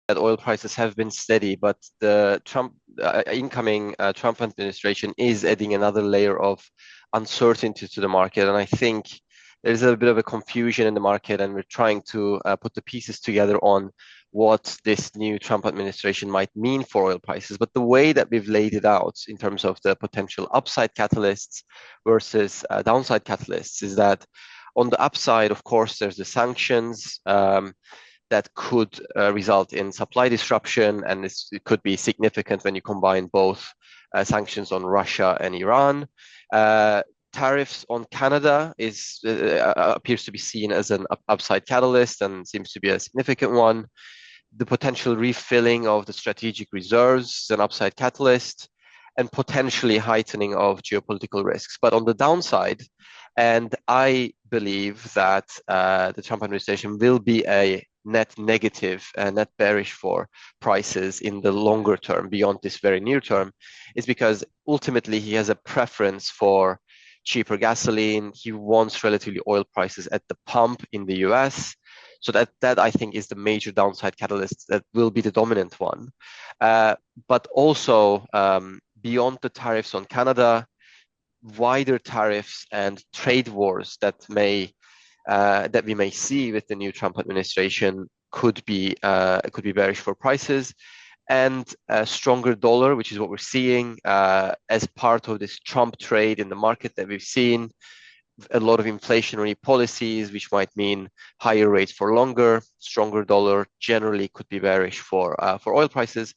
that oil prices have been steady, but the incoming Trump administration is adding another layer of uncertainty to the market, and I think there's a bit of a confusion in the market, and we're trying to put the pieces together on what this new Trump administration might mean for oil prices. But the way that we've laid it out in terms of the potential upside catalysts versus downside catalysts is that on the upside, of course, there's the sanctions. That could result in supply disruption, and it could be significant when you combine both sanctions on Russia and Iran. Tariffs on Canada appears to be seen as an upside catalyst and seems to be a significant one. The potential refilling of the strategic reserves is an upside catalyst, and potentially heightening of geopolitical risks. But on the downside, and I believe that the Trump administration will be a net negative, net bearish for prices in the longer term, beyond this very near term, is because ultimately he has a preference for cheaper gasoline. He wants relatively oil prices at the pump in the US. So that I think is the major downside catalyst that will be the dominant one. But also beyond the tariffs on Canada, wider tariffs and trade wars that we may see with the new Trump administration could be bearish for prices, and a stronger dollar, which is what we're seeing as part of this Trump trade in the market that we've seen. A lot of inflationary policies, which might mean higher rates for longer. Stronger dollar generally could be bearish for oil prices.